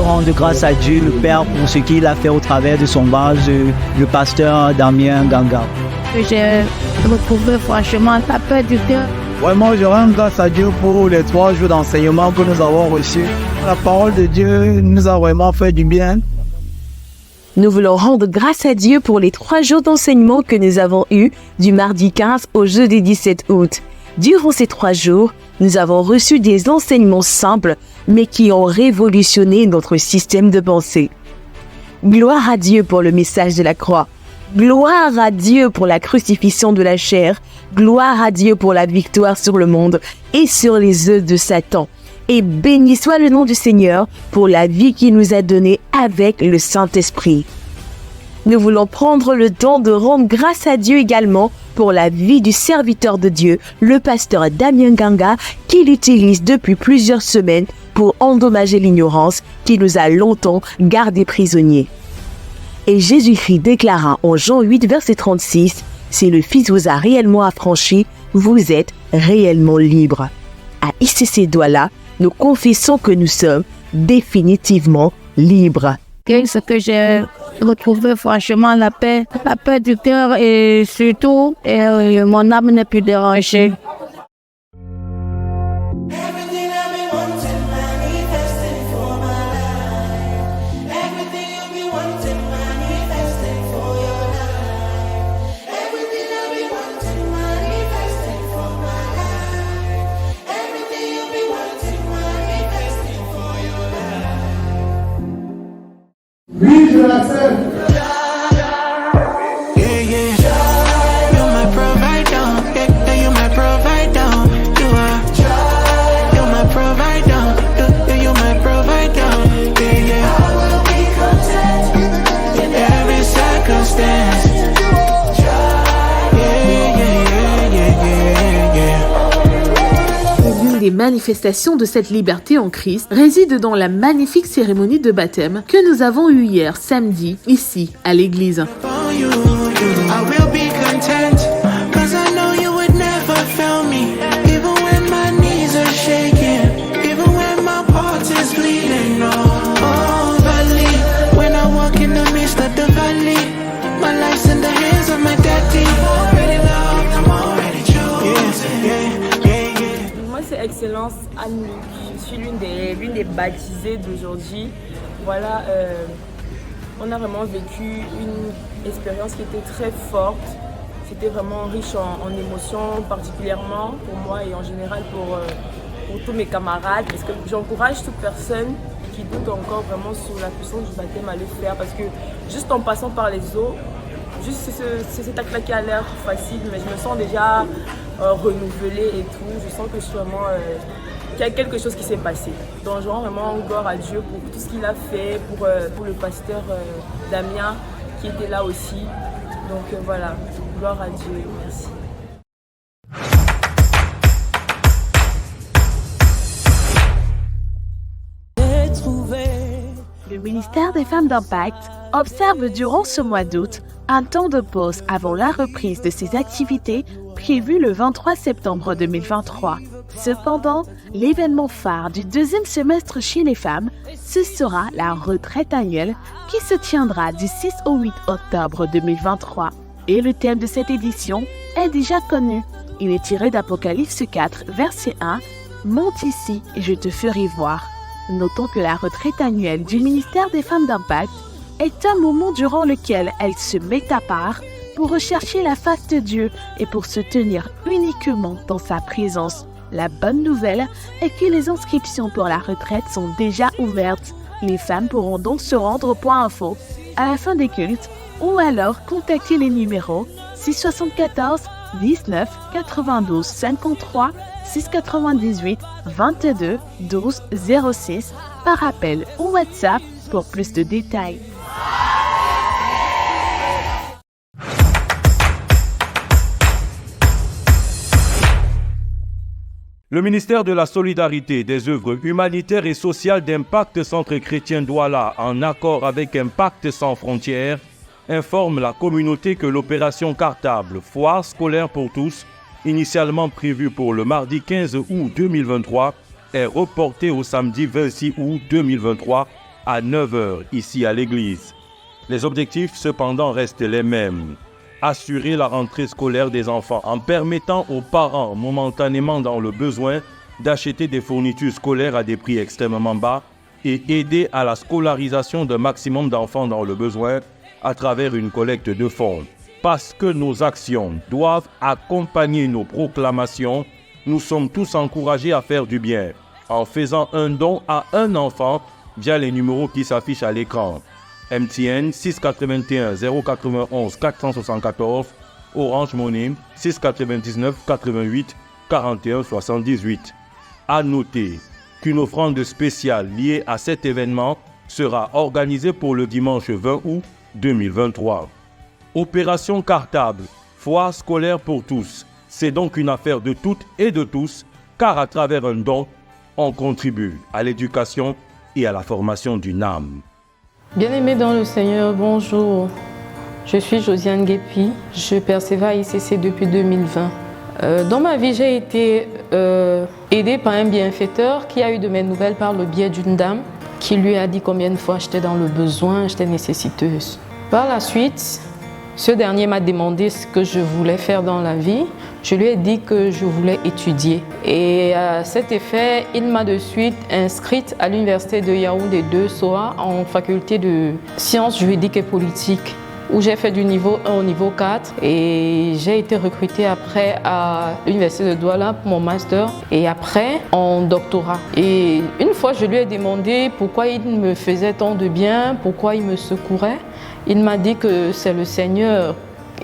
Rendre grâce à Dieu, le Père, pour ce qu'il a fait au travers de son vase, le pasteur Damien Ganga. J'ai retrouvé franchement la paix du cœur. Vraiment, je rends grâce à Dieu pour les 3 jours d'enseignement que nous avons reçus. La parole de Dieu nous a vraiment fait du bien. Nous voulons rendre grâce à Dieu pour les 3 jours d'enseignement que nous avons eus du mardi 15 au jeudi 17 août. Durant ces 3 jours, nous avons reçu des enseignements simples, mais qui ont révolutionné notre système de pensée. Gloire à Dieu pour le message de la croix. Gloire à Dieu pour la crucifixion de la chair. Gloire à Dieu pour la victoire sur le monde et sur les œuvres de Satan. Et béni soit le nom du Seigneur pour la vie qu'il nous a donnée avec le Saint-Esprit. Nous voulons prendre le temps de rendre grâce à Dieu également pour la vie du serviteur de Dieu, le pasteur Damien Ganga, qu'il utilise depuis plusieurs semaines pour endommager l'ignorance qui nous a longtemps gardés prisonniers. Et Jésus-Christ déclara en Jean 8, verset 36, « Si le Fils vous a réellement affranchi, vous êtes réellement libre. » À hisser ces doigts-là, nous confessons que nous sommes définitivement libres. Ce que j'ai retrouvé franchement la paix du cœur et surtout mon âme n'est plus dérangée. Oui, je l'accepte. Les manifestations de cette liberté en Christ résident dans la magnifique cérémonie de baptême que nous avons eue hier samedi, ici, à l'église. Excellence Anne, je suis l'une des baptisées d'aujourd'hui. Voilà, on a vraiment vécu une expérience qui était très forte. C'était vraiment riche en émotions, particulièrement pour moi et en général pour tous mes camarades. Parce que j'encourage toute personne qui doute encore vraiment sur la puissance du baptême à le faire. Parce que juste en passant par les eaux, juste cet acte-là qui a l'air facile, mais je me sens déjà renouvelée et tout. Je sens que je suis vraiment qu'il y a quelque chose qui s'est passé. Donc je rends vraiment gloire à Dieu pour tout ce qu'il a fait, pour le pasteur Damien qui était là aussi. Donc voilà, gloire à Dieu, merci. Le ministère des Femmes d'Impact observe durant ce mois d'août un temps de pause avant la reprise de ses activités prévues le 23 septembre 2023. Cependant, l'événement phare du deuxième semestre chez les femmes, ce sera la retraite annuelle qui se tiendra du 6 au 8 octobre 2023. Et le thème de cette édition est déjà connu. Il est tiré d'Apocalypse 4, verset 1, « Monte ici et je te ferai voir ». Notons que la retraite annuelle du ministère des Femmes d'Impact est un moment durant lequel elle se met à part pour rechercher la face de Dieu et pour se tenir uniquement dans sa présence. La bonne nouvelle est que les inscriptions pour la retraite sont déjà ouvertes. Les femmes pourront donc se rendre au point info à la fin des cultes ou alors contacter les numéros 674 19 92 53 698 22 12 06 par appel ou WhatsApp pour plus de détails. Le ministère de la Solidarité, des œuvres humanitaires et sociales d'Impact Centre Chrétien Douala, en accord avec Impact Sans Frontières, informe la communauté que l'opération Cartable, foire scolaire pour tous, initialement prévue pour le mardi 15 août 2023, est reportée au samedi 26 août 2023 à 9h ici à l'église. Les objectifs cependant restent les mêmes. Assurer la rentrée scolaire des enfants en permettant aux parents momentanément dans le besoin d'acheter des fournitures scolaires à des prix extrêmement bas et aider à la scolarisation d'un maximum d'enfants dans le besoin à travers une collecte de fonds. Parce que nos actions doivent accompagner nos proclamations, nous sommes tous encouragés à faire du bien en faisant un don à un enfant via les numéros qui s'affichent à l'écran. MTN 681 091 474, Orange Money 699 88 41 78. À noter qu'une offrande spéciale liée à cet événement sera organisée pour le dimanche 20 août 2023. Opération Cartable, foire scolaire pour tous. C'est donc une affaire de toutes et de tous, car à travers un don, on contribue à l'éducation et à la formation d'une âme. Bien-aimés dans le Seigneur, bonjour. Je suis Josiane Guépi, je persévère à ICC depuis 2020. Dans ma vie, j'ai été aidée par un bienfaiteur qui a eu de mes nouvelles par le biais d'une dame qui lui a dit combien de fois j'étais dans le besoin, j'étais nécessiteuse. Par la suite, ce dernier m'a demandé ce que je voulais faire dans la vie. Je lui ai dit que je voulais étudier. Et à cet effet, il m'a de suite inscrite à l'université de Yaoundé 2 SOA en faculté de sciences juridiques et politiques, où j'ai fait du niveau 1 au niveau 4 et j'ai été recrutée après à l'université de Douala pour mon master et après en doctorat. Et une fois, je lui ai demandé pourquoi il me faisait tant de bien, pourquoi il me secourait. Il m'a dit que c'est le Seigneur.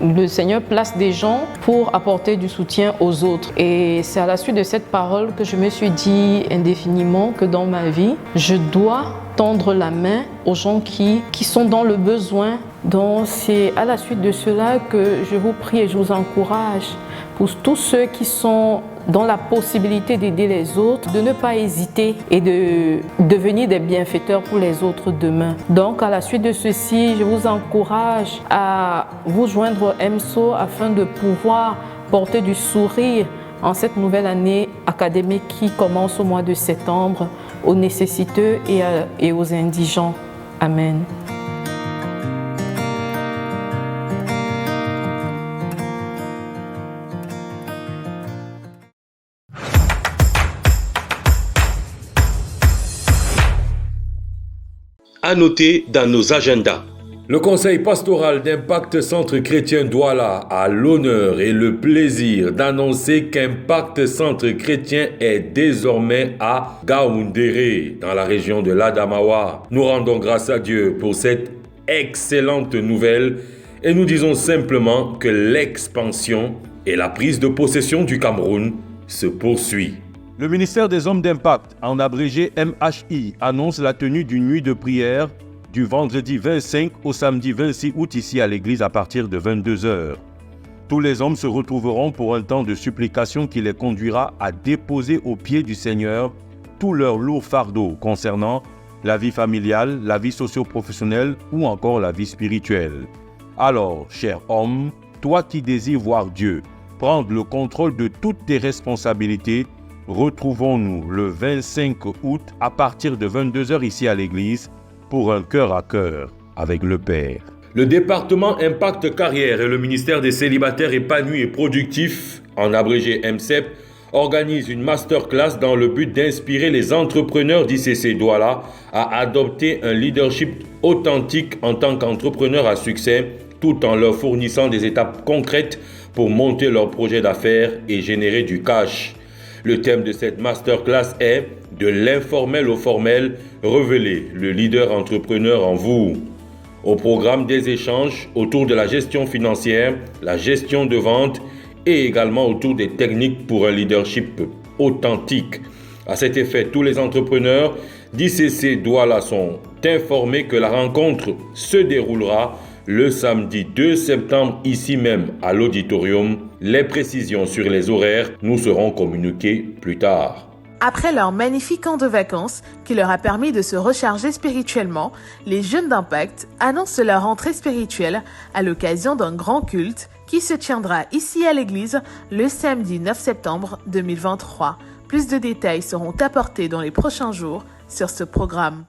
Le Seigneur place des gens pour apporter du soutien aux autres. Et c'est à la suite de cette parole que je me suis dit indéfiniment que dans ma vie, je dois tendre la main aux gens qui sont dans le besoin. Donc c'est à la suite de cela que je vous prie et je vous encourage pour tous ceux qui sont dans la possibilité d'aider les autres, de ne pas hésiter et de devenir des bienfaiteurs pour les autres demain. Donc à la suite de ceci, je vous encourage à vous joindre au MSO afin de pouvoir porter du sourire en cette nouvelle année académique qui commence au mois de septembre aux nécessiteux et aux indigents. Amen. À noter dans nos agendas. Le conseil pastoral d'Impact Centre Chrétien Douala a l'honneur et le plaisir d'annoncer qu'Impact Centre Chrétien est désormais à Gaoundéré, dans la région de l'Adamawa. Nous rendons grâce à Dieu pour cette excellente nouvelle et nous disons simplement que l'expansion et la prise de possession du Cameroun se poursuit. Le ministère des Hommes d'Impact, en abrégé MHI, annonce la tenue d'une nuit de prière du vendredi 25 au samedi 26 août ici à l'église à partir de 22h. Tous les hommes se retrouveront pour un temps de supplication qui les conduira à déposer aux pieds du Seigneur tous leurs lourds fardeaux concernant la vie familiale, la vie socio-professionnelle ou encore la vie spirituelle. Alors, cher homme, toi qui désires voir Dieu prendre le contrôle de toutes tes responsabilités, retrouvons-nous le 25 août à partir de 22h ici à l'église pour un cœur à cœur avec le Père. Le département Impact Carrière et le ministère des célibataires épanouis et productifs, en abrégé MCEP, organisent une masterclass dans le but d'inspirer les entrepreneurs d'ICC Douala à adopter un leadership authentique en tant qu'entrepreneur à succès, tout en leur fournissant des étapes concrètes pour monter leur projet d'affaires et générer du cash. Le thème de cette masterclass est « De l'informel au formel, révéler le leader entrepreneur en vous ». Au programme des échanges autour de la gestion financière, la gestion de vente et également autour des techniques pour un leadership authentique. À cet effet, tous les entrepreneurs d'ICC Douala sont informés que la rencontre se déroulera le samedi 2 septembre ici même à l'auditorium. Les précisions sur les horaires nous seront communiquées plus tard. Après leur magnifique camp de vacances qui leur a permis de se recharger spirituellement, les jeunes d'Impact annoncent leur rentrée spirituelle à l'occasion d'un grand culte qui se tiendra ici à l'église le samedi 9 septembre 2023. Plus de détails seront apportés dans les prochains jours sur ce programme.